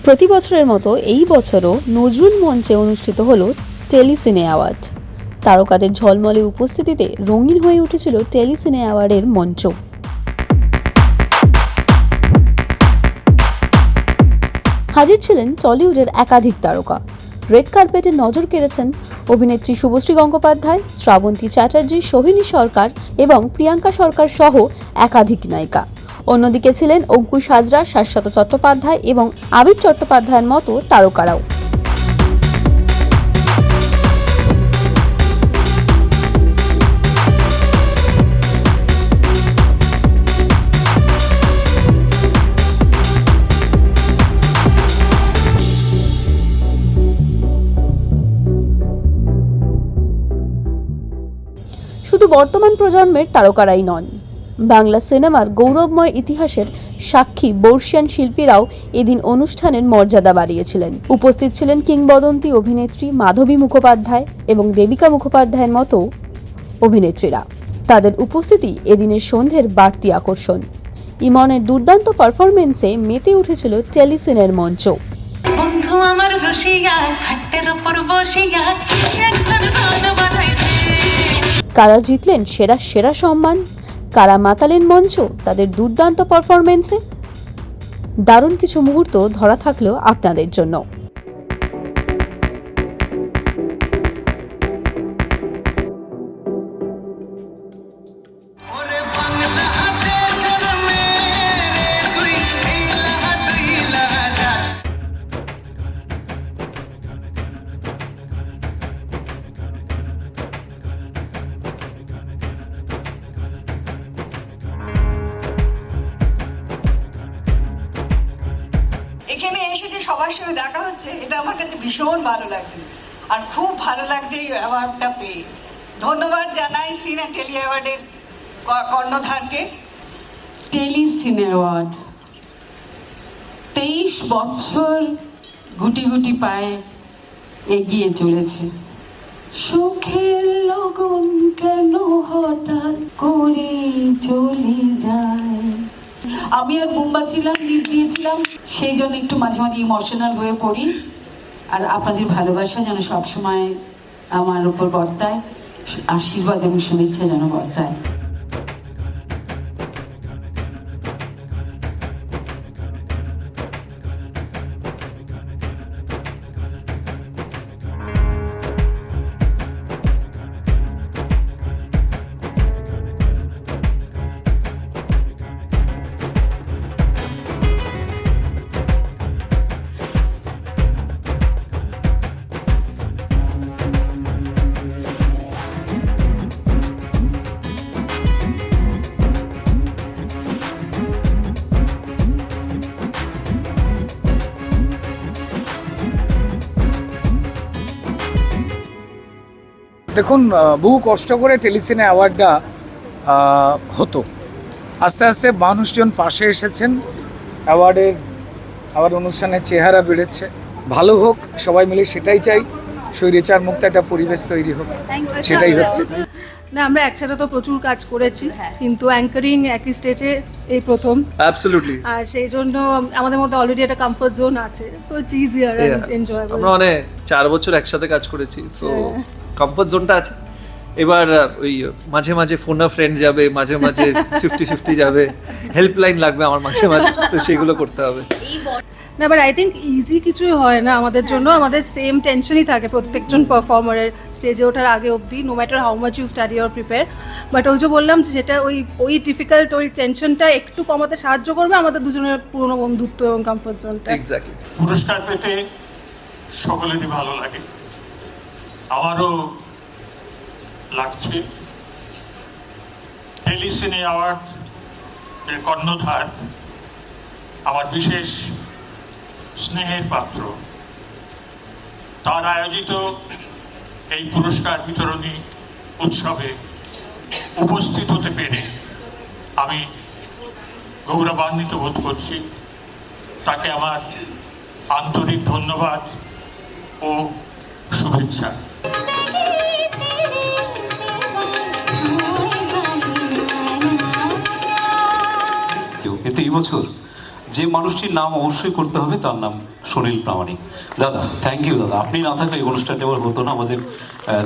প্রতি বছরের মতো এই বছরও নজরুল মঞ্চে অনুষ্ঠিত হলো টেলিসিনে অ্যাওয়ার্ড। তারকাদের ঝলমলে উপস্থিতিতে রঙিন হয়ে উঠেছিল টেলিসিনে অ্যাওয়ার্ডের মঞ্চ। হাজির ছিলেন টলিউডের একাধিক তারকা। রেড কার্পেটে নজর কেড়েছেন অভিনেত্রী শুভশ্রী গঙ্গোপাধ্যায়, শ্রাবন্তী চ্যাটার্জি, সোহিনী সরকার এবং প্রিয়াঙ্কা সরকার সহ একাধিক নায়িকা। অন্যদিকে ছিলেন অঙ্কুশ হাজরা, শাশ্বত চট্টোপাধ্যায় এবং আবির চট্টোপাধ্যায়ের মতো তারকারাও। শুধু বর্তমান প্রজন্মের তারকারাই নন, বাংলা সিনেমার গৌরবময় ইতিহাসের সাক্ষী বর্ষিয়ান শিল্পীরাও এদিন অনুষ্ঠানের মর্যাদা বাড়িয়েছিলেন। উপস্থিত ছিলেন কিংবদন্তি অভিনেত্রী মাধবী মুখোপাধ্যায় এবং দেবিকা মুখোপাধ্যায়ের মতো অভিনেত্রীরা। তাদের উপস্থিতি এদিনের সন্ধ্যের বাড়তি আকর্ষণ। ইমনের দুর্দান্ত পারফরমেন্সে মেতে উঠেছিল টেলিসিনের মঞ্চ। বন্ধু আমার রসিয়া খাটের উপর বসিয়া কারা জিতলেন সেরা সেরা সম্মান, কারা মাতালেন মঞ্চ তাদের দুর্দান্ত পারফরমেন্সে, দারুণ কিছু মুহূর্ত ধরা থাকলেও আপনাদের জন্য। এখানে এসে যে সবার সঙ্গে দেখা হচ্ছে, এটা আমার কাছে ভীষণ ভালো লাগছে, আর খুব ভালো লাগছে এই অ্যাওয়ার্ডটা পেয়ে। ধন্যবাদ জানাই সিনে টেলি অ্যাওয়ার্ডের কর্ণধারকে। টেলিসিনে অ্যাওয়ার্ড 23 বছর গুটি গুটি পায়ে এগিয়ে চলেছে। সুখের লগন কেন হঠাৎ করে চলে যায়। আমি আর মুম্বা ছিলাম, লিড দিয়েছিলাম, সেই জন্য একটু মাঝে মাঝে ইমোশনাল হয়ে পড়ি। আর আপনাদের ভালোবাসা যেন সবসময় আমার উপর বর্তায়, আশীর্বাদ এবং শুভেচ্ছা যেন বর্তায়। দেখুন, বহু কষ্ট করে টেলিসিনে অ্যাওয়ার্ডটা হতো। আস্তে আস্তে মানুষজন পাশে এসেছেন, অ্যাওয়ার্ড অনুষ্ঠানের চেহারা বেড়েছে। ভালো হোক, সবাই মিলে সেটাই চাই। স্বৈরাচার মুক্ত একটা পরিবেশ তৈরি হোক, সেটাই হচ্ছে। না, আমরা একসাথে তো প্রচুর কাজ করেছি, কিন্তু অ্যাঙ্কারিং একই স্টেজে এই প্রথম। অ্যাবসলিউটলি। আর সেই জন্য আমাদের মধ্যে অলরেডি একটা কমফর্ট জোন আছে, so it's easier and enjoyable. আমরা মানে 4 বছর একসাথে কাজ করেছি, সো কমফর্ট জোনটা আছে। এবার ওই মাঝে মাঝে ফোন আ ফ্রেন্ড যাবে, মাঝে মাঝে 50-50 যাবে, হেল্পলাইন লাগবে আমার মাঝে মাঝে, তো সেগুলো করতে হবে। না, বাট আই থিঙ্ক ইজি কিছুই হয় না আমাদের জন্য। আমাদের সেম টেনশনই থাকে প্রত্যেকজন পারফর্মারের স্টেজে ওঠার আগে অবধি, no matter how much you study or prepare. But ওই যে বললাম যে সেটা ওই ডিফিকাল্ট ওই টেনশনটা একটু কমাতে সাহায্য করবে আমাদের দুজনের পুরনো বন্ধুত্ব এবং কমফর্ট জোনটা। এক্স্যাক্টলি। পুরস্কার পেতে সকলেরই ভালো লাগে, আমারও লাগছে। টেলিসিনে অ্যাওয়ার্ড এর কর্ণধার আমার বিশেষ স্নেহের পাত্র। তার আয়োজিত এই পুরস্কার বিতরণী উৎসবে উপস্থিত হতে পেরে আমি গৌরবান্বিত বোধ করছি। তাকে আমার আন্তরিক ধন্যবাদ ও শুভেচ্ছা। এতে এই বছর যে মানুষটির নাম অবশ্যই করতে হবে তার নাম সুনীল প্রামাণিক। দাদা, থ্যাংক ইউ দাদা, আপনি না থাকলে এই অনুষ্ঠানটা এবার হতো না। আমাদের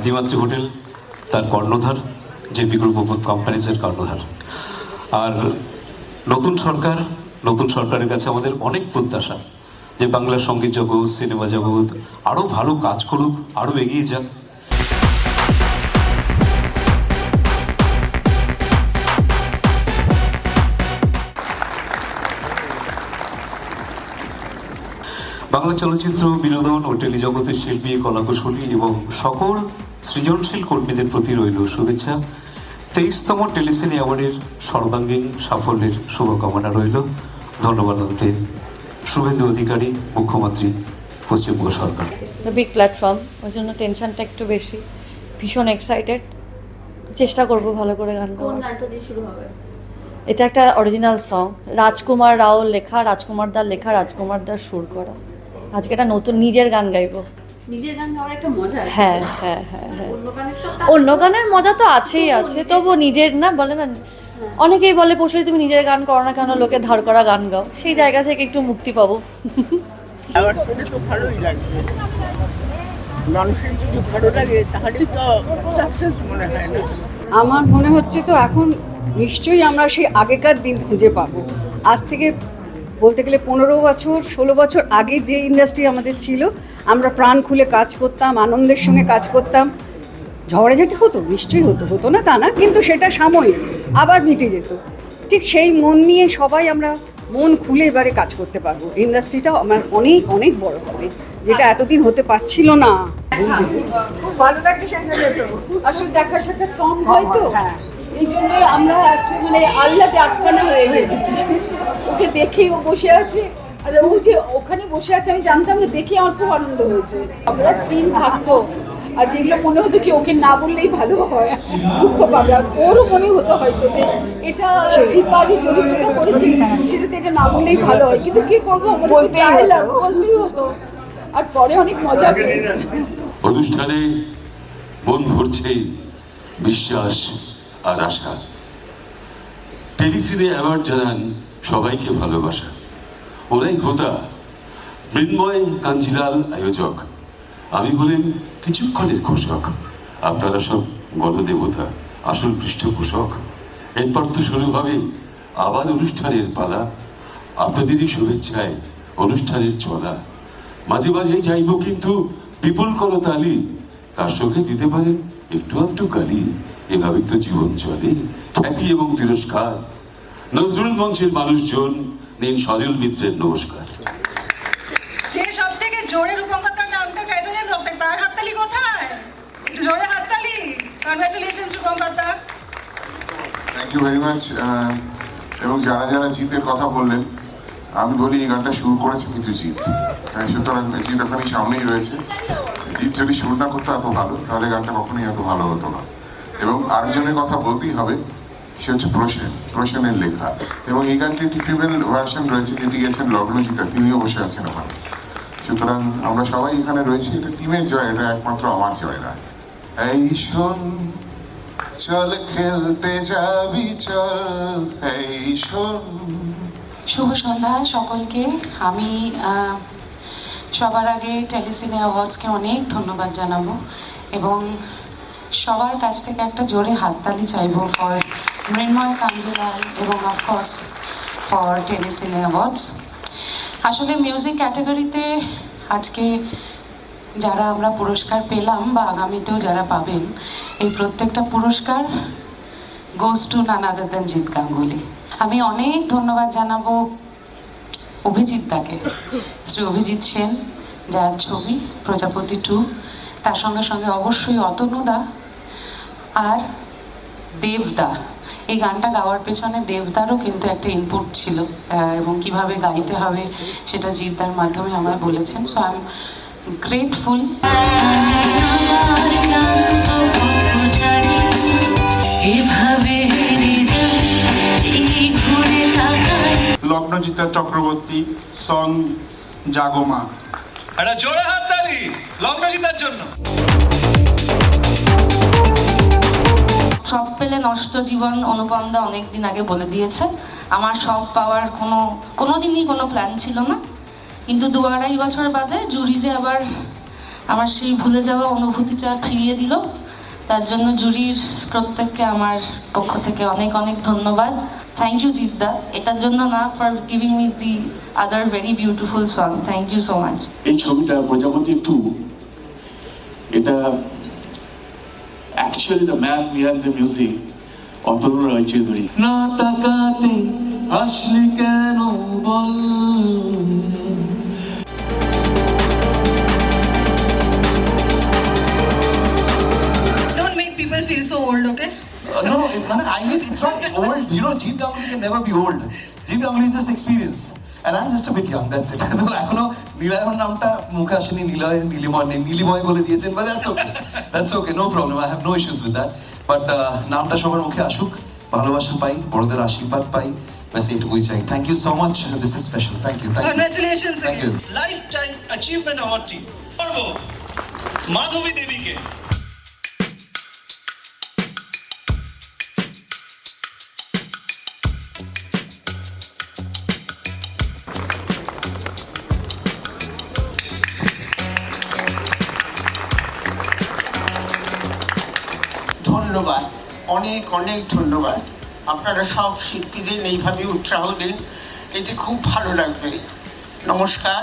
দ্বিমাত্রি হোটেল তার কর্ণধার, জেপি গ্রুপ অফ কোম্পানিজের কর্ণধার। আর নতুন সরকারের কাছে আমাদের অনেক প্রত্যাশা যে বাংলা সঙ্গীত জগৎ, সিনেমা জগৎ আরও ভালো কাজ করুক, আরও এগিয়ে যাক। বাংলা চলচ্চিত্র, বিনোদন ও টেলিজগতের শিল্পী, কলাকুশলী এবং সকল সৃজনশীল কর্মীদের প্রতি রইল শুভেচ্ছা। 23তম টেলিসিনে অ্যাওয়ার্ডের সর্বাঙ্গীন সাফল্যের শুভকামনা রইল। ধন্যবাদ জানাতে শুভেন্দু অধিকারী, মুখ্যমন্ত্রী, পশ্চিমবঙ্গ সরকার। বিগ প্ল্যাটফর্ম, ওই জন্য টেনশনটা একটু বেশি। ভীষণ এক্সাইটেড, চেষ্টা করব ভালো করে গান গাওয়ার। কোন গানটা দিয়ে শুরু হবে? এটা একটা অরিজিনাল সং, রাজকুমার রাও লেখা, রাজকুমার দার লেখা, রাজকুমার দার সুর করা। আজকে একটা নতুন নিজের গান গাইবো। নিজের গান গাওয়ার একটা মজা আছে। হ্যাঁ। অন্য গানের মজা তো আছেই আছে, তবু নিজের না বলে না, অনেকেই বলে পশুরি তুমি নিজের গান করো না কেন, লোকে ধার করা গান গাও। সেই জায়গা থেকে একটু মুক্তি পাবো। ভালোই লাগবে, মানুষের যদি ভালো লাগে তাহলেই তো সাকসেস মনে হয় না। আমার মনে হচ্ছে তো এখন নিশ্চয়ই আমরা সেই আগেকার দিন খুঁজে পাবো। আজ থেকে বলতে গেলে 15 বছর 16 বছর আগে যে ইন্ডাস্ট্রি আমাদের ছিল, আমরা প্রাণ খুলে কাজ করতাম, আনন্দের সঙ্গে কাজ করতাম। ঝগড়াঝাটি হতো, নিশ্চয়ই হতো না তা না, কিন্তু সেটা সাময়িক, আবার মিটে যেত। ঠিক সেই মন নিয়ে সবাই আমরা মন খুলে এবারে কাজ করতে পারবো। ইন্ডাস্ট্রিটাও আমার অনেক অনেক বড় হবে, যেটা এতদিন হতে পারছিল না। খুব ভালো লাগছে সেই জন্য তো। আসলে দেখা সাক্ষাৎ কম হয় তো, হ্যাঁ, এই জন্যই আমরা একটা মানে আল্লাহতে আটকানা হয়ে গেছি। ওকে দেখেই ও বসে আছে, আর ও যে ওখানে বসে আছে আমি জানতাম না, দেখে আমার খুব আনন্দ হয়েছে। আমরা সিন থাকতো আর যেগুলো মনে হতো কি ওকে না বললেই ভালো হয়, দুঃখ পাবে, আর ওরও মনে হতো হয়তো যে এটা দীপা যে চরিত্রটা করেছে সেটাতে এটা না বললেই ভালো হয়, কিন্তু কি করবো আমাদের বলতেই হতো। আর পরে অনেক মজা পেয়েছি। অনুষ্ঠানে মন ভরছে বিশ্বাস আর আশা। টেলিসিনে অ্যাওয়ার্ড জানান সবাইকে ভালোবাসা। ওরাই হোতা মৃন্ময় কাঞ্জিলাল আয়োজক, আমি হলেন কিছুক্ষণের ঘোষক। আপনারা সব গণদেবতা, আসল পৃষ্ঠপোষক। এরপর তো শুরু হবে আবার অনুষ্ঠানের পালা। আপনাদেরই শুভেচ্ছায় অনুষ্ঠানের চলা। মাঝে মাঝে চাইব কিন্তু বিপুল কোনো তালি, তার সঙ্গে দিতে পারেন একটু একটু গালি। এভাবে তো জীবন চলে। খ্যাতি এবং তিরস্কার, নজরুল মঞ্চের মানুষজন নিন সজল মিত্রের নমস্কার। যে সব থেকে জোরে রূপঙ্করটার নামটা চাইছে না, তার হাততালি কোথায়? একটু জোরে হাততালি। কনগ্রাচুলেশনস রূপঙ্করটা। Thank you very much. এবং যারা যারা জিতের কথা বললেন, আমি বলি এই গানটা সুর করেছে কিন্তু জিৎ। সুতরাং জিৎ ওখানে সামনেই রয়েছে। জিৎ যদি সুর না করতো এত ভালো, তাহলে গানটা কখনোই এত ভালো হতো না। এবং আরেকজনের কথা বলতেই হবে, সে হচ্ছে প্রসেনের লেখা। এবং এই গানটি একটি ফিমেল ভার্সন রয়েছে, যেটি গেছেন লগ্নজিতা, তিনিও বসে আছেন ওখানে। সুতরাং আমরা সবাই এখানে রয়েছি, এটা টিমের জয়, এটা একমাত্র আমার জয় না। এই শোন চল খেলতে যাবি চল, এই শোন। শুভ সন্ধ্যা সকলকে। আমি সবার আগে টেলিসিনে অ্যাওয়ার্ডসকে অনেক ধন্যবাদ জানাবো এবং সবার কাছ থেকে একটা জোরে হাততালি চাইবো ফর মৃন্ময় কাঞ্জিলাল এবং অফকোর্স ফর টেলিসিনে অ্যাওয়ার্ডস। আসলে মিউজিক ক্যাটাগরিতে আজকে যারা আমরা পুরস্কার পেলাম বা আগামীতেও যারা পাবেন, এই প্রত্যেকটা পুরস্কার গোজ টু নান আদার দেন জিৎ গাঙ্গুলি। আমি অনেক ধন্যবাদ জানাবো অভিজিৎ দাকে, শ্রী অভিজিৎ সেন, যার ছবি প্রজাপতি 2, তার সঙ্গে সঙ্গে অবশ্যই অতনুদা আর দেবদা। এই গানটা গাওয়ার পেছনে দেবদারও কিন্তু একটা ইনপুট ছিল এবং কিভাবে গাইতে হবে সেটা জিৎদার মাধ্যমে আমায় বলেছেন। So I am grateful. Lagnajita Chakraborty, song জাগমা। একটা জোরে হাততালি লগ্নজিতার জন্য। সব পেলে নষ্ট জীবন অনুপমদা অনেকদিন আগে বলে দিয়েছে। আমার সব পাওয়ার কোনোদিনই কোনো প্ল্যান ছিল না, কিন্তু 2-2.5 বছর বাদে জুরি যে আবার আমার সেই ভুলে যাওয়া অনুভূতিটা ফিরিয়ে দিল, তার জন্য জুরির প্রত্যেককে আমার পক্ষ থেকে অনেক অনেক ধন্যবাদ। থ্যাংক ইউ জিদ্দা, এটার জন্য না, for giving me the other very beautiful song. Thank you so much. এই ছবিটা প্রজাপতি 2, এটা actually the man behind the music Apurba Roychowdhury. না তাকাতে আসলে কেন বল, Don't make people feel so old, okay? no, I mean it's not old. You know, Jeet Ganguly can never be old. Jeet Ganguly is just experience, and I'm just a bit young. That's it. So এখনো নীলায়ন নামটা মুখে আসেনি, নীলয় নীলিময় নেই, নীলিময় বলে দিয়েছেন, but that's okay. That's okay, no problem. I have no issues with that. But নামটা সবার মুখে আসুক, ভালোবাসা পাই, বড়দের আশীর্বাদ পাই, ব্যাস এইটুকুই চাই। Thank you so much. This is special. Thank you. Congratulations Thank you. Lifetime achievement অ্যাওয়ার্ডটি পারবো মাধবী দেবীকে। ধন্যবাদ, অনেক অনেক ধন্যবাদ। আপনারা সব শিল্পীদের এইভাবে উৎসাহ দিন, এতে খুব ভালো লাগবে। নমস্কার,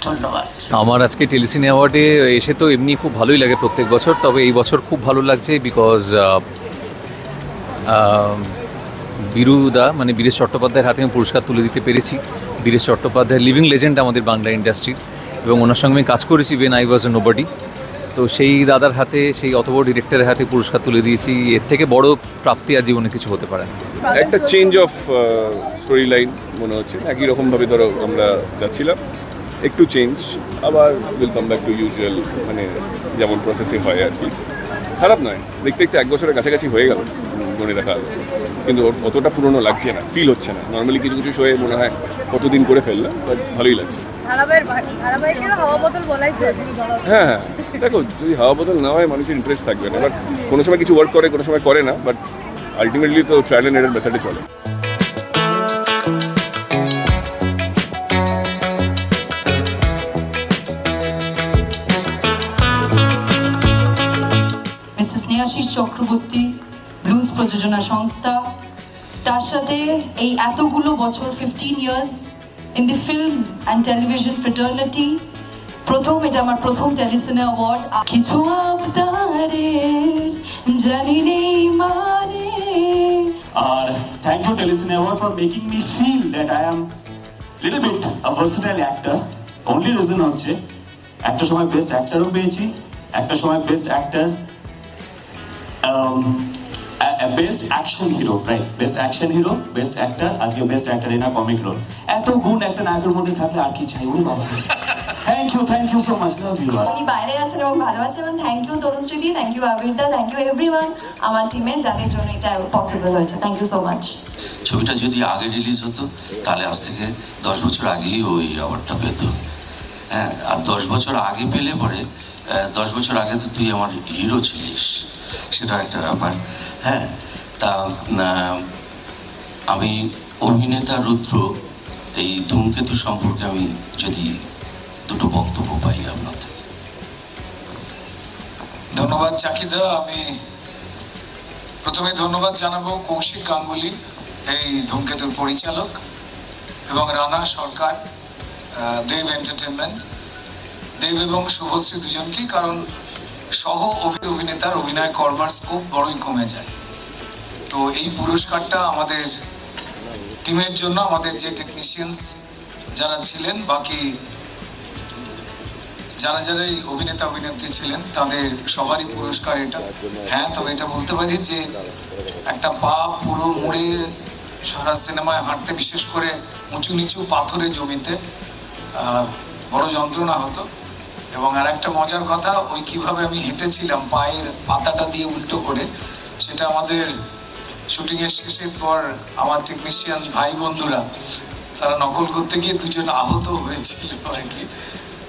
ধন্যবাদ। আমার আজকে টেলিসিনে অ্যাওয়ার্ডে এসে তো এমনি খুব ভালোই লাগে প্রত্যেক বছর, তবে এই বছর খুব ভালো লাগছে বিকজ বীরুদা মানে বীরেশ চট্টোপাধ্যায়ের হাতে আমি পুরস্কার তুলে দিতে পেরেছি। বীরেশ চট্টোপাধ্যায় লিভিং লেজেন্ড আমাদের বাংলা ইন্ডাস্ট্রির, এবং ওনার সঙ্গে আমি কাজ করেছি Ben I was A nobody. তো সেই দাদার হাতে, সেই অত বড় ডিরেক্টরের হাতে পুরস্কার তুলে দিয়েছি, এর থেকে বড় প্রাপ্তি আর জীবনে কিছু হতে পারে না। একটা চেঞ্জ অফ স্টোরি লাইন মনে হচ্ছে, একই রকমভাবে ধরো আমরা যাচ্ছিলাম, একটু চেঞ্জ, আবার will come back to usual, মানে যেমন প্রসেসিং হয় আর কি। খারাপ নয়, দেখতে দেখতে 1 বছরের কাছাকাছি হয়ে গেল মনে রাখা, কিন্তু অতটা পুরনো লাগছে না, ফিল হচ্ছে না। নর্মালি কিছু কিছু শোয়ে মনে হয় কতদিন করে ফেললাম, বাট ভালোই লাগছে। হ্যাঁ, দেখো যদি হাওয়া বদল না হয় মানুষের ইন্টারেস্ট থাকবে না, বাট কোনো সময় কিছু ওয়ার্ক করে, কোনো সময় করে না, বাট আলটিমেটলি তো ট্রায়াল অ্যান্ড এরর মেথডে চলে। মিস্টার স্নেহাশিস চক্রবর্তী, ব্লুজ প্রযোজনা সংস্থা, তার সাথে এই এতগুলো বছর 15 years in the film and television fraternity, এটা আমার প্রথম টেলিসিনে অ্যাওয়ার্ড। কিছু আবদারের জানি নেই মানে। আর thank you Telecine award for making me feel that I am little bit a versatile actor. Only reason হচ্ছে একটা সময় বেস্ট অ্যাক্টরও পেয়েছি, একটা সময় best actor, best action hero, right, best action hero, best actor, আজকে best actor in a comic role. এত গুণ একটা নায়কের মধ্যে থাকলে আর কি চাই, ওরে বাবা। Thank you so much, love you. উনি বাইরে আছেন এবং ভালো আছেন, এবং থ্যাংক ইউ তরুশ্রীদি, থ্যাংক ইউ আবিরদা, থ্যাংক ইউ এভরিওয়ান আমার টিমে যাদের জন্য এটা পসিবল হয়েছে। থ্যাংক ইউ সো মাচ। ছবিটা যদি আগে রিলিজ হতো তাহলে আজ থেকে 10 বছর আগেই ওই অ্যাওয়ার্ডটা পেত। হ্যাঁ, আর 10 বছর আগে পেলে পরে 10 বছর আগে তো তুই আমার হিরো ছিলিস, সেটা একটা ব্যাপার। হ্যাঁ, তা আমি অভিনেতা রুদ্র, এই ধূমকেতু সম্পর্কে আমি যদি দুটো বক্তব্য পাই আপনার থেকে। ধন্যবাদ চাকিদা। আমি প্রথমে ধন্যবাদ জানাবো কৌশিক গাঙ্গুলি, এই ধূমকেতুর পরিচালক, এবং রানা সরকার, দেব এন্টারটেনমেন্ট, দেব এবং শুভশ্রী দুজনকেই, কারণ সহ অভিনেতার অভিনয় করবার স্কোপ বড়ই কমে যায়। তো এই পুরস্কারটা আমাদের টিমের জন্য, আমাদের যে টেকনিশিয়ানস যারা ছিলেন, বাকি যারা যারা এই অভিনেতা অভিনেত্রী ছিলেন, তাদের সবারই পুরস্কার এটা। হ্যাঁ, তবে এটা বলতে পারি যে একটা পা পুরো মুড়ে সারা সিনেমায় হাঁটতে, বিশেষ করে উঁচু নিচু পাথরের জমিতে, বড় যন্ত্রণা হতো। এবং আর একটা মজার কথা, ওই কিভাবে আমি হেঁটেছিলাম পায়ের পাতাটা দিয়ে উল্টো করে, সেটা আমাদের শুটিংয়ের শেষের পর আমার টেকনিশিয়ান ভাই বন্ধুরা তারা নকল করতে গিয়ে দুজন আহত হয়েছিল আর কি।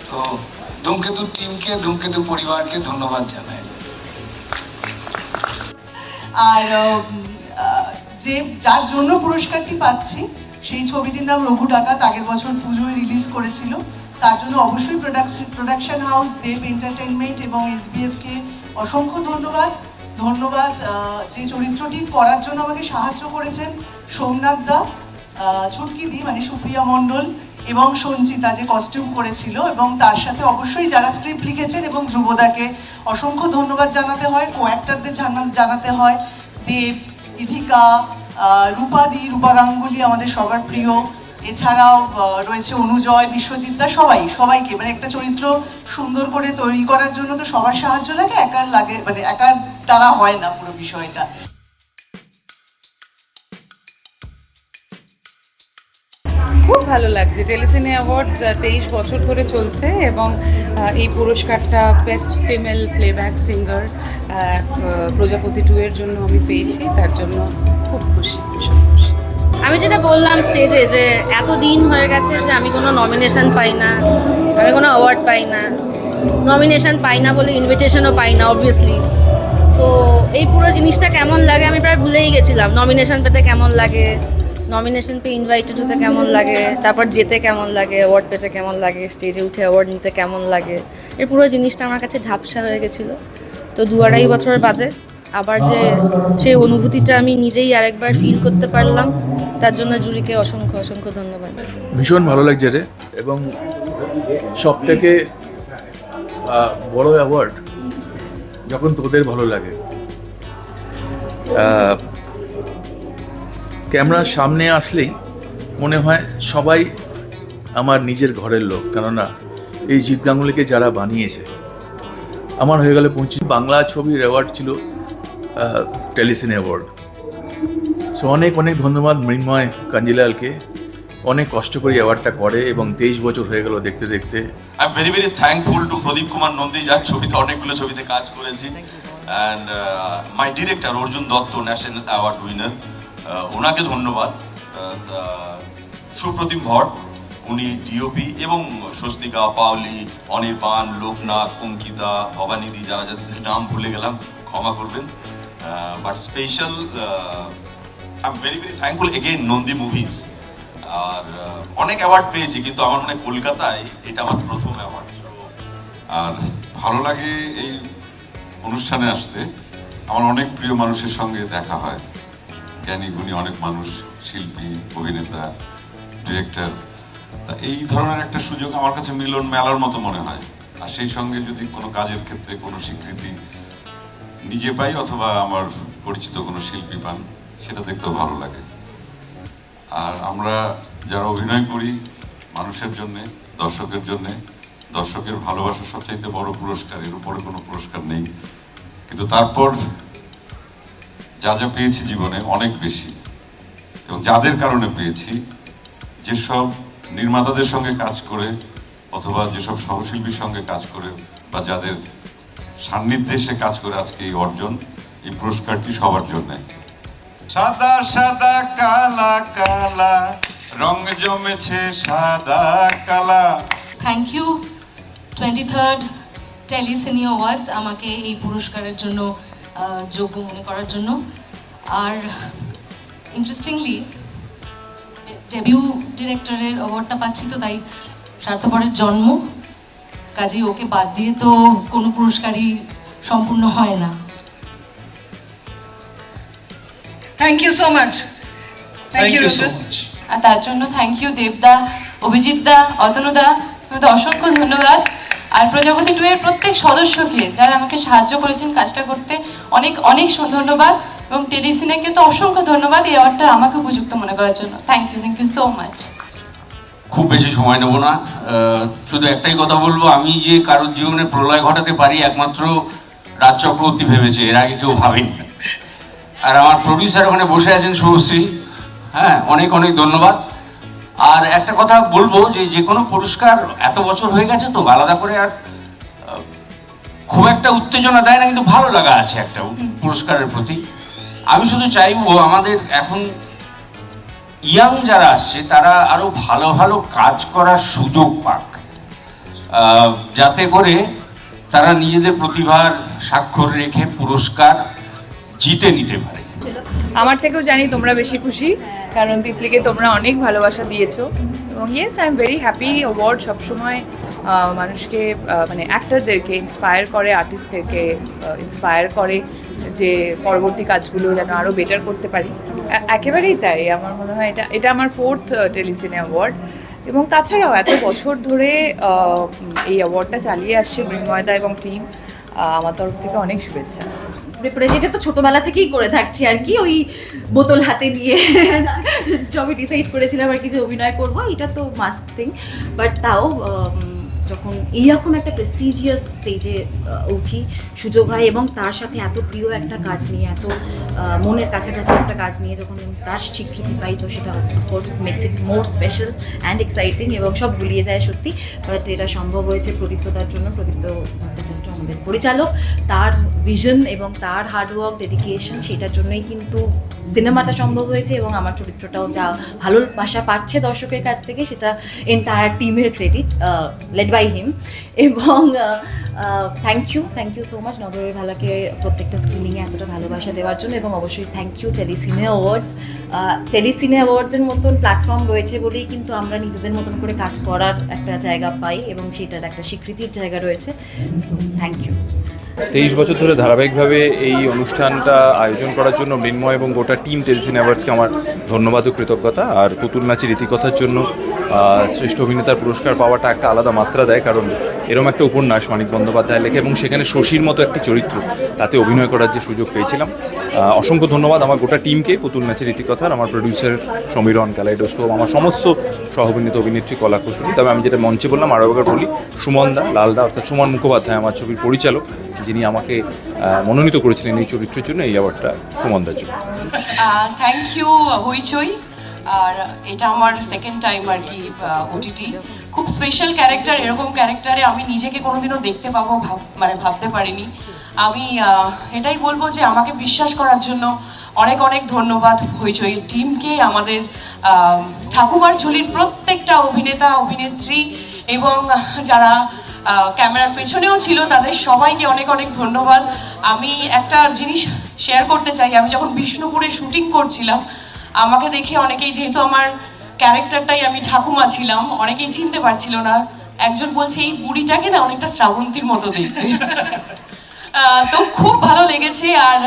তো ধূমকেতু টিমকে, ধূমকেতু পরিবারকে ধন্যবাদ জানাই। আর যে যার জন্য পুরস্কারটি পাচ্ছি সেই ছবিটির নাম রঘু ডাকাত, আগের বছর পুজোয় রিলিজ করেছিল। তার জন্য অবশ্যই প্রোডাকশন হাউস দেব এন্টারটেনমেন্ট এবং SBF-কে অসংখ্য ধন্যবাদ। যে চরিত্রটি করার জন্য আমাকে সাহায্য করেছেন সোমনাথ দা, ছুটকি দি মানে সুপ্রিয়া মণ্ডল এবং সঞ্চিতা যে কস্টিউম করেছিল, এবং তার সাথে অবশ্যই যারা স্ক্রিপ্ট লিখেছেন এবং ধ্রুবদাকে অসংখ্য ধন্যবাদ জানাতে হয়। কো অ্যাক্টরদের জানাতে হয়, দেব, ইধিকা, রূপা গাঙ্গুলি আমাদের সবার প্রিয়, এছাড়াও রয়েছে অনুজয়, বিশ্বজিৎ দা, সবাইকে মানে একটা চরিত্র সুন্দর করে তৈরি করার জন্য তো সবার সাহায্য লাগে, মানে একার দ্বারা হয় না পুরো বিষয়টা। খুব ভালো লাগছে। টেলিসিনে অ্যাওয়ার্ডস 23 বছর ধরে চলছে এবং এই পুরস্কারটা বেস্ট ফিমেল প্লেব্যাক সিঙ্গার প্রজাপতি 2 এর জন্য আমি পেয়েছি, তার জন্য খুব খুশি, ভীষণ খুশি। আমি যেটা বললাম স্টেজে, যে এত দিন হয়ে গেছে যে আমি কোনো নমিনেশন পাই না, আমি কোনো অ্যাওয়ার্ড পাই না, নমিনেশন পাই না বলে ইনভিটেশনও পাই না অবভিয়াসলি। তো এই পুরো জিনিসটা কেমন লাগে আমি প্রায় ভুলেই গেছিলাম। নমিনেশন পেতে কেমন লাগে, নমিনেশন পেয়ে ইনভাইটেড হতে কেমন লাগে, তারপর যেতে কেমন লাগে, অ্যাওয়ার্ড পেতে কেমন লাগে, স্টেজে উঠে অ্যাওয়ার্ড নিতে কেমন লাগে, এই পুরো জিনিসটা আমার কাছে ঝাপসা হয়ে গেছিলো। তো 2-2.5 বছর বাদে আবার যে সেই অনুভূতিটা আমি নিজেই আরেকবার ফিল করতে পারলাম, তার জন্য জুরিকে অসংখ্য ধন্যবাদ। ভীষণ ভালো লাগছে রে, এবং সব থেকে বড় অ্যাওয়ার্ড যখন তোদের ভালো লাগে। ক্যামেরার সামনে আসলেই মনে হয় সবাই আমার নিজের ঘরের লোক, কেননা এই জিৎ গাঙ্গুলিকে যারা বানিয়েছে, আমার হয়ে গেল 25 বাংলা ছবির অ্যাওয়ার্ড ছিল টেলিসিনে অ্যাওয়ার্ড। সো অনেক ধন্যবাদ মৃন্ময় কাঞ্জিলালকে, অনেক কষ্ট করে অ্যাওয়ার্ডটা করে এবং 23 বছর হয়ে গেল দেখতে দেখতে। I am very thankful to Pradip Kumar Nandi, যার ছবিতে অনেকগুলো ছবিতে কাজ করেছি, and my director Arjun Dutta, national award winner, ওনাকে ধন্যবাদ। সুপ্রতিম ভট্ট, উনি ডিওপি, এবং স্বস্তিকা, পাওলি, অনির্বাণ, লোকনাথ, অঙ্কিতা, ভবানীদি, যাদের নাম ভুলে গেলাম ক্ষমা করবেন। But special I am very thankful again Nandi movies. আর অনেক অ্যাওয়ার্ড পেয়েছি, কিন্তু আমার মনে হয় কলকাতায় এটা আমার প্রথম অ্যাওয়ার্ড। আর ভালো লাগে এই অনুষ্ঠানে আসতে। আমার অনেক প্রিয় মানুষের সঙ্গে দেখা হয়, জ্ঞানী গুণী অনেক মানুষ, শিল্পী, অভিনেতা, ডিরেক্টর। তা এই ধরনের একটা সুযোগ আমার কাছে মিলন মেলার মতো মনে হয়। আর সেই সঙ্গে যদি কোনো কাজের ক্ষেত্রে কোনো স্বীকৃতি নিজে পাই অথবা আমার পরিচিত কোনো শিল্পী পান, সেটা দেখতেও ভালো লাগে। আর আমরা যারা অভিনয় করি মানুষের জন্যে, দর্শকের জন্যে, দর্শকের ভালোবাসা সবচাইতে বড় পুরস্কার, এর উপরে কোনো পুরস্কার নেই। কিন্তু তারপর যা পেয়েছি জীবনে অনেক বেশি, এবং যাদের কারণে পেয়েছি, যেসব নির্মাতাদের সঙ্গে কাজ করে অথবা যেসব সহশিল্পীর সঙ্গে কাজ করে বা যাদের সান্নিধ্যে সে কাজ করে আজকে এই অর্জন, এই পুরস্কারটি সবার জন্য। সাদা সাদা কালা কালা রং জমেছে সাদা কালা। Thank you 23rd Telecine awards আমাকে এই পুরস্কারের জন্য যোগ্য মনে করার জন্য। আর ইন্টারেস্টিংলি ডেবিউ ডিরেক্টরের অ্যাওয়ার্ডটা পাচ্ছি, তো তাই স্বার্থপরের জন্ম, কাজেই ওকে বাদ দিয়ে তো কোনো পুরস্কারই সম্পূর্ণ হয় না। Thank you so much. Thank you so much. আর তার জন্য থ্যাংক ইউ দেবদা, অভিজিৎদা, অতনুদা, তোমাদের অসংখ্য ধন্যবাদ। আর প্রজাপতি 2 এর প্রত্যেক সদস্যকে যারা আমাকে সাহায্য করেছেন কাজটা করতে, অনেক ধন্যবাদ। এবং টেলিসিনেকে তো অসংখ্য ধন্যবাদ এই অ্যাওয়ার্ডটা আমাকে উপযুক্ত মনে করার জন্য। Thank you so much. খুব বেশি সময় নেব না, শুধু একটাই কথা বলবো, আমি যে কারোর জীবনে প্রলয় ঘটাতে পারি একমাত্র রাজ চক্রবর্তী ভেবেছে, এর আগে কেউ ভাবেনি। আর আমার প্রডিউসার ওখানে বসে আছেন শুভশ্রী, হ্যাঁ, অনেক ধন্যবাদ। আর একটা কথা বলবো, যে কোনো পুরস্কার এত বছর হয়ে গেছে তো আলাদা করে আর খুব একটা উত্তেজনা দেয় না, কিন্তু ভালো লাগা আছে একটা পুরস্কারের প্রতি। আমি শুধু চাইবো আমাদের এখন ইয়াং যারা আসছে তারা আরো ভালো কাজ করার সুযোগ পাক, যাতে করে তারা নিজেদের প্রতিভার স্বাক্ষর রেখে পুরস্কার জিতে নিতে পারে। ছিল? আমার থেকেও জানি তোমরা বেশি খুশি, কারণ তিতলিকে তোমরা অনেক ভালোবাসা দিয়েছো। এবং yes, I am very happy. Award সবসময় মানুষকে মানে অ্যাক্টরদেরকে ইন্সপায়ার করে, আর্টিস্টদেরকে ইন্সপায়ার করে যে পরবর্তী কাজগুলো যেন আরও বেটার করতে পারি। একেবারেই তাই, আমার মনে হয় এটা আমার 4th টেলিসিনে অ্যাওয়ার্ড। এবং তাছাড়াও এত বছর ধরে এই অ্যাওয়ার্ডটা চালিয়ে আসছে মৃন্ময়দা এবং টিম, আমার তরফ থেকে অনেক শুভেচ্ছা। এটা তো ছোটবেলা থেকেই করে থাকছি আর কি, ওই বোতল হাতে নিয়ে যবে ডিসাইড করেছিলাম আর কি যে অভিনয় করবো, এটা তো মাস্ট থিং। বাট তাও যখন এইরকম একটা প্রেস্টিজিয়াস স্টেজে উঠি, সুযোগ হয় এবং তার সাথে এত প্রিয় একটা কাজ নিয়ে, এত মনের কাছাকাছি একটা কাজ নিয়ে যখন তার স্বীকৃতি পাই, তো সেটা of course makes it more special and exciting এবং সব গুলিয়ে যায় সত্যি। বাট এটা সম্ভব হয়েছে প্রদীপ্তদার জন্য। প্রদীপ্ত ভট্টাচার্য আমাদের পরিচালক, তার ভিশন এবং তার হার্ডওয়ার্ক, ডেডিকেশন, সেটার জন্যই কিন্তু সিনেমাটা সম্ভব হয়েছে এবং আমার চরিত্রটাও যা ভালোবাসা পাচ্ছে দর্শকের কাছ থেকে, সেটা এন্টায়ার টিমের ক্রেডিট, লেড বাই হিম। এবং থ্যাংক ইউ সো মাচ নজরের ভালাকে প্রত্যেকটা স্ক্রিনিংয়ে এতটা ভালোবাসা দেওয়ার জন্য। এবং অবশ্যই thank you Telecine awards. Telecine অ্যাওয়ার্ডসের মতন প্ল্যাটফর্ম রয়েছে বলেই কিন্তু আমরা নিজেদের মতন করে কাজ করার একটা জায়গা পাই এবং সেটার একটা স্বীকৃতির জায়গা রয়েছে। So thank you. 23 বছর ধরে ধারাবাহিকভাবে এই অনুষ্ঠানটা আয়োজন করার জন্য মৃন্ময় এবং গোটা টিম টেলিসিনে অ্যাওয়ার্ডসকে আমার ধন্যবাদ ও কৃতজ্ঞতা। আর পুতুল নাচের ইতিকথার জন্য শ্রেষ্ঠ অভিনেতার পুরস্কার পাওয়াটা একটা আলাদা মাত্রা দেয়, কারণ এরম একটা উপন্যাস মানিক বন্দ্যোপাধ্যায় লেখে এবং সেখানে শশীর মতো একটি চরিত্র, তাতে অভিনয় করার যে সুযোগ পেয়েছিলাম। অসংখ্য ধন্যবাদ আমার গোটা টিমকে, পুতুল নাচের ইতিকথার, আমার প্রডিউসার সমীরণ, ক্যালাইডোস্কোপ, আমার সমস্ত সহ অভিনেতা অভিনেত্রী, কলা কুশলী। তবে আমি যেটা মঞ্চে বললাম আরও একবার বলি, সুমনদা, লালদা অর্থাৎ সুমন মুখোপাধ্যায় আমার ছবির পরিচালক, যিনি আমাকে মনোনীত করেছিলেন এই চরিত্রের জন্য, এই অ্যাওয়ার্ডটা সুমনদার জন্য। থ্যাংক ইউ হইচই। আর এটা আমার সেকেন্ড টাইম আর কি ওটিটি। খুব স্পেশাল ক্যারেক্টার, এরকম ক্যারেক্টারে আমি নিজেকে কোনোদিনও দেখতে পাবো মানে ভাবতে পারিনি। আমি এটাই বলবো যে আমাকে বিশ্বাস করার জন্য অনেক অনেক ধন্যবাদ হইচই টিমকে, আমাদের ঠাকুমার ঝুলির প্রত্যেকটা অভিনেতা অভিনেত্রী এবং যারা ক্যামেরার পেছনেও ছিল, তাদের সবাইকে অনেক অনেক ধন্যবাদ। আমি একটা জিনিস শেয়ার করতে চাই, আমি যখন বিষ্ণুপুরে শুটিং করছিলাম, আমাকে দেখে অনেকেই, যেহেতু আমার ক্যারেক্টারটাই আমি ঠাকুমা ছিলাম, অনেকেই চিনতে পারছিল না। একজন বলছে এই বুড়িটাকে না অনেকটা শ্রাবন্তীর মতো দেখতে। তো খুব ভালো লেগেছে। আর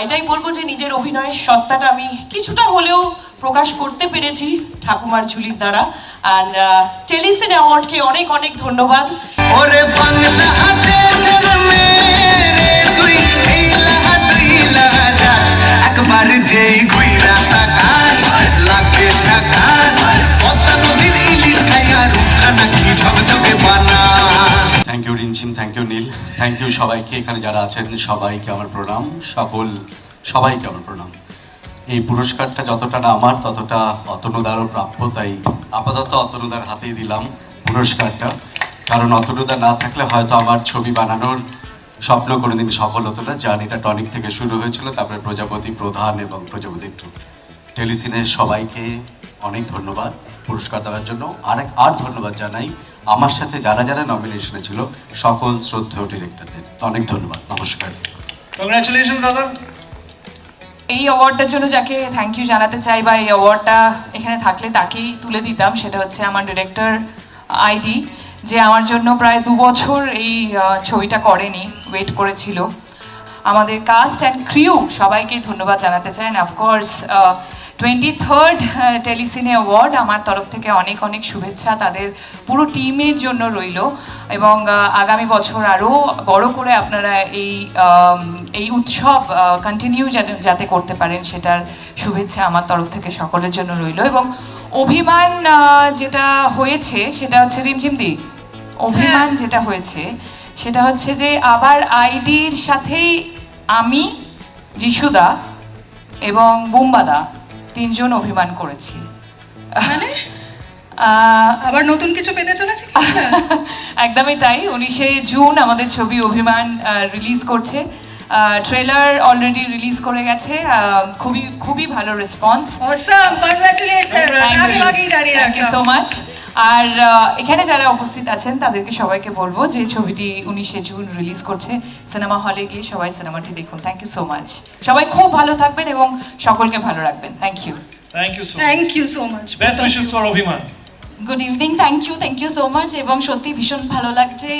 এটাই বলবো যে নিজের অভিনয়ের সত্তাটা আমি কিছুটা হলেও প্রকাশ করতে পেরেছি ঠাকুমার ঝুলির দ্বারা। আর টেলিসিনে অ্যাওয়ার্ডকে অনেক অনেক ধন্যবাদ। Thank you Rinchim, thank you Neel, thank you সবাইকে, এখানে যারা আছেন সবাইকে আমার প্রণাম, সবাইকে আমার প্রণাম। এই পুরস্কারটা যতটা না আমার, ততটা অতনুদারও প্রাপ্য, তাই আপাতত অতনুদার হাতেই দিলাম পুরস্কারটা। কারণ অতনুদা না থাকলে হয়তো আমার ছবি বানানোর স্বপ্ন কোনোদিন সফল হতো না। জার্নিটা টনিক থেকে শুরু হয়েছিল, তারপরে প্রজাপতি প্রধান এবং প্রজাপতি টু। টেলিসিনের সবাইকে অনেক ধন্যবাদ পুরস্কার দেওয়ার জন্য। আর ধন্যবাদ জানাই আমার সাথে যারা যারা নমিনেশনে ছিল সকল শ্রদ্ধেয় ডিরেক্টরদের। অনেক ধন্যবাদ, নমস্কার। কংগ্রাচুলেশন দাদা। এই অ্যাওয়ার্ডটার জন্য যাকে থ্যাংক ইউ জানাতে চাই, বা এই অ্যাওয়ার্ডটা এখানে থাকলে তাকেই তুলে দিতাম, সেটা হচ্ছে আমার ডিরেক্টর আইডি, যে আমার জন্য প্রায় 2 বছর এই ছবিটা করেনি, ওয়েট করেছিল। আমাদের কাস্ট অ্যান্ড ক্রিউ সবাইকে ধন্যবাদ জানাতে চাই। And of course 23rd telecine award আমার তরফ থেকে অনেক অনেক শুভেচ্ছা তাদের পুরো টিমের জন্য রইল। এবং আগামী বছর আরও বড় করে আপনারা এই উৎসব কন্টিনিউ যাতে করতে পারেন, সেটার শুভেচ্ছা আমার তরফ থেকে সকলের জন্য রইল। এবং অভিমান যেটা হয়েছে সেটা হচ্ছে রিমঝিমদি, অভিমান যেটা হয়েছে সেটা হচ্ছে যে আবার আইডির সাথেই আমি, যিশুদা এবং বুম্বাদা 3 জন অভিমান করেছি। মানে আবার নতুন কিছু পেতে চলেছে? একদমই তাই। 19শে জুন আমাদের ছবি অভিমান রিলিজ করছে। ট্রেলার অলরেডি রিলিজ করে গেছে, খুবই খুবই ভালো রেসপন্স। অসাম, কনগ্রাচুলেশন, আগে আগেই জানিয়ে থ্যাংক ইউ রাখলাম। So much. আর এখানে যারা উপস্থিত আছেন তাদেরকে সবাইকে বলবো যে ছবিটি 19শে জুন রিলিজ করছে, সিনেমা হলে গিয়ে সবাই সিনেমাটি দেখুন। থ্যাংক ইউ সো মাচ, সবাই খুব ভালো থাকবেন এবং সকলকে ভালো রাখবেন। Thank you. Thank you so much. Best wishes for Abhimaan. Good evening, thank you so much. এবং সত্যি ভীষণ ভালো লাগছে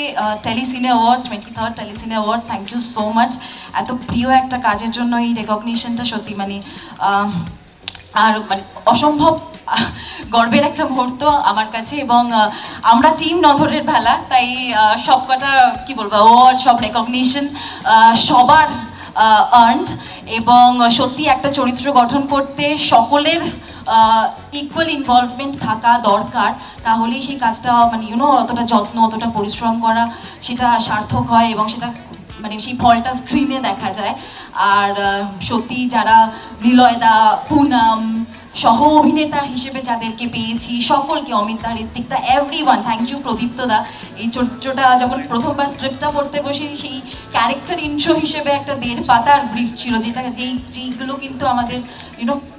Telecine awards, 23rd Telecine awards, thank you so much. এত প্রিয় একটা কাজের জন্য এই রেকগনিশনটা সত্যি মানে আর মানে অসম্ভব গর্বের একটা মুহূর্ত আমার কাছে। এবং আমরা টিম নধরের ভেলা, তাই সবকটা কি বলবো অ্যাওয়ার্ড, সব রেকগনিশন সবার আর্নড। এবং সত্যি একটা চরিত্র গঠন করতে সকলের ইকুয়াল ইনভলভমেন্ট থাকা দরকার, তাহলেই সেই কাজটা মানে অতটা যত্ন, অতটা পরিশ্রম করা সেটা সার্থক হয় এবং সেটা মানে সেই ফলটা স্ক্রিনে দেখা যায়। আর সত্যি যারা নিলয়দা, পুনম সহ অভিনেতা হিসেবে যাদেরকে পেয়েছি সকলকে, অমিতা, ঋত্বিকদা, এভরিওয়ান, থ্যাংক ইউ প্রদীপ্তদা। এই চরিত্রটা যখন প্রথমবার স্ক্রিপ্টটা পড়তে বসি, সেই ক্যারেক্টার ইন্ট্রো হিসেবে একটা 1.5 পাতার ব্রিফ ছিল, যেইগুলো কিন্তু আমাদের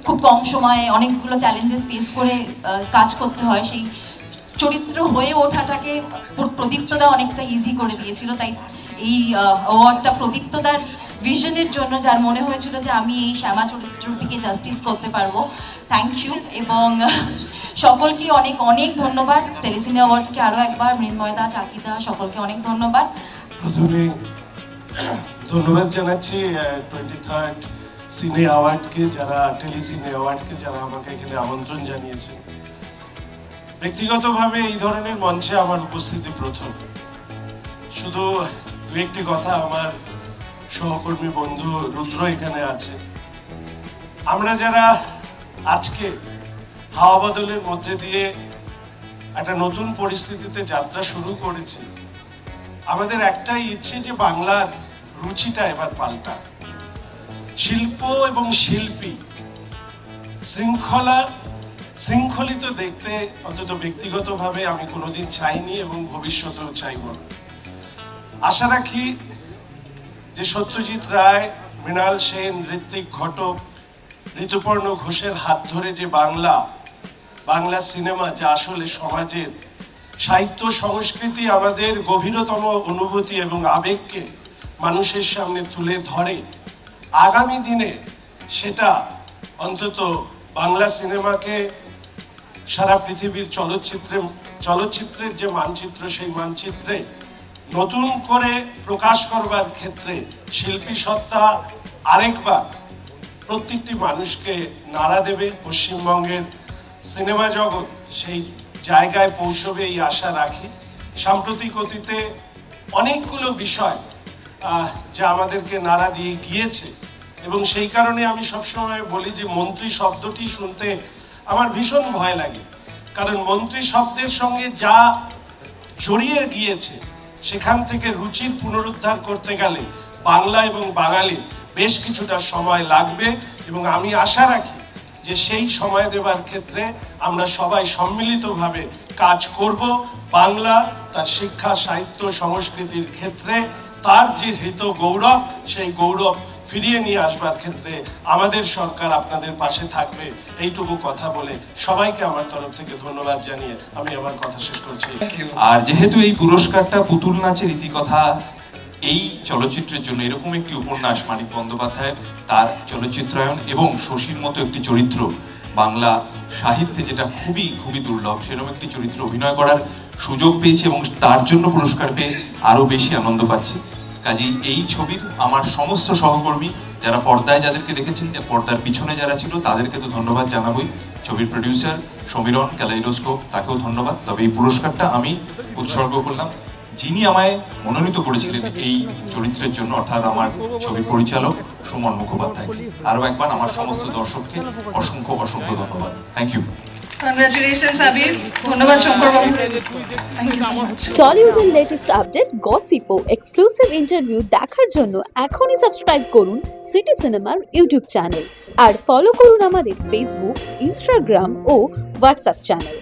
খুব কম সময়ে অনেকগুলো চ্যালেঞ্জেস ফেস করে কাজ করতে হয়, সেই চরিত্র হয়ে ওঠাটাকে প্রদীপ্তদা অনেকটা ইজি করে দিয়েছিল। তাই এই অ্যাওয়ার্ডটা প্রদীপ্তদার ভিশনের জন্য, যার মনে হয়েছিল যে আমি এই শ্যামা চরিত্রটিকে জাস্টিস করতে পারবো। Thank you. এবং সকলকে অনেক অনেক ধন্যবাদ। টেলিসিনে অ্যাওয়ার্ডসকে আরও একবার, মৃন্ময়দা, চাকিদা, সকলকে অনেক ধন্যবাদ। প্রথমে ধন্যবাদ জানাচ্ছি 23rd সিনে অ্যাওয়ার্ডকে, যারা টেলিসিনে অ্যাওয়ার্ডকে যারা আমাকে এখানে আমন্ত্রণ জানিয়েছেন। ব্যক্তিগতভাবে এই ধরনের মঞ্চে আমার উপস্থিতি প্রথম। শুধু দু একটি কথা, আমার সহকর্মী বন্ধু রুদ্র এখানে আছে। আমরা যারা আজকে হাওয়া বদলের মধ্যে দিয়ে একটা নতুন পরিস্থিতিতে যাত্রা শুরু করেছি, আমাদের একটাই ইচ্ছে যে বাংলার রুচিটা এবার পাল্টা। শিল্প এবং শিল্পী শৃঙ্খলিত দেখতে অন্তত ব্যক্তিগতভাবে আমি কোনোদিন চাইনি এবং ভবিষ্যতেও চাইব না। আশা রাখি যে সত্যজিৎ রায়, মৃণাল সেন, ঋত্বিক ঘটক, ঋতুপর্ণ ঘোষের হাত ধরে যে বাংলা সিনেমা, যা আসলে সমাজের সাহিত্য সংস্কৃতি, আমাদের গভীরতম অনুভূতি এবং আবেগকে মানুষের সামনে তুলে ধরে, আগামী দিনে সেটা অন্তত বাংলা সিনেমাকে সারা পৃথিবীর চলচ্চিত্রের যে মানচিত্র, সেই মানচিত্রে নতুন করে প্রকাশ করবার ক্ষেত্রে শিল্পী সত্তা আরেকবার প্রত্যেকটি মানুষকে নাড়া দেবে। পশ্চিমবঙ্গের সিনেমা জগৎ সেই জায়গায় পৌঁছবে এই আশা রাখি। সাম্প্রতিক অতীতে অনেকগুলো বিষয় যা আমাদেরকে নাড়া দিয়ে গিয়েছে, এবং সেই কারণে আমি সবসময় বলি যে মন্ত্রী শব্দটি শুনতে আমার ভীষণ ভয় লাগে, কারণ মন্ত্রী শব্দের সঙ্গে যা জড়িয়ে গিয়েছে সেখান থেকে রুচির পুনরুদ্ধার করতে গেলে বাংলা এবং বাঙালির বেশ কিছুটা সময় লাগবে। এবং আমি আশা রাখি যে সেই সময় দেবার ক্ষেত্রে আমরা সবাই সম্মিলিতভাবে কাজ করব। বাংলা তার শিক্ষা, সাহিত্য, সংস্কৃতির ক্ষেত্রে তার যে হৃত গৌরব, সেই গৌরব ফিরিয়ে নিয়ে আসবার ক্ষেত্রে আমাদের সরকার আপনাদের পাশে থাকবে। এইটুকু কথা বলে সবাইকে আমার তরফ থেকে ধন্যবাদ জানিয়ে আমি আমার কথা শেষ করছি। আর যেহেতু এই পুরস্কারটা পুতুল নাচের ইতিকথা, এই চলচ্চিত্রের জন্য এরকম একটি উপন্যাস মানিক বন্দ্যোপাধ্যায়ের, তার চলচ্চিত্রায়ন এবং শশীর মতো একটি চরিত্র বাংলা সাহিত্যে যেটা খুবই খুবই দুর্লভ, সেরকম একটি চরিত্র অভিনয় করার সুযোগ পেয়েছি এবং তার জন্য পুরস্কার পেয়ে আরও বেশি আনন্দ পাচ্ছি। কাজেই এই ছবির আমার সমস্ত সহকর্মী যারা পর্দায় যাদেরকে দেখেছেন, যে পর্দার পিছনে যারা ছিল, তাদেরকে তো ধন্যবাদ জানাবই। ছবির প্রডিউসার সমীরণ, ক্যালাইডোস্কোপ, তাকেও ধন্যবাদ। তবে এই পুরস্কারটা আমি উৎসর্গ করলাম যিনি আমায় মনোনীত করেছিলেন এই চরিত্রের জন্য, অর্থাৎ আমার ছবির পরিচালক সুমন মুখোপাধ্যায়। আরও একবার আমার সমস্ত দর্শককে অসংখ্য অসংখ্য ধন্যবাদ। Thank you. কংগ্রাচুলেশনস আবির, ধন্যবাদ Shankar babu, thank you so much. টলিউডের লেটেস্ট আপডেট, গসিপ ও এক্সক্লুসিভ ইন্টারভিউ দেখার জন্য এখনই সাবস্ক্রাইব করুন সিটি সিনেমার ইউটিউব চ্যানেল আর ফলো করুন আমাদের ফেসবুক, ইনস্টাগ্রাম ও হোয়াটসঅ্যাপ চ্যানেল।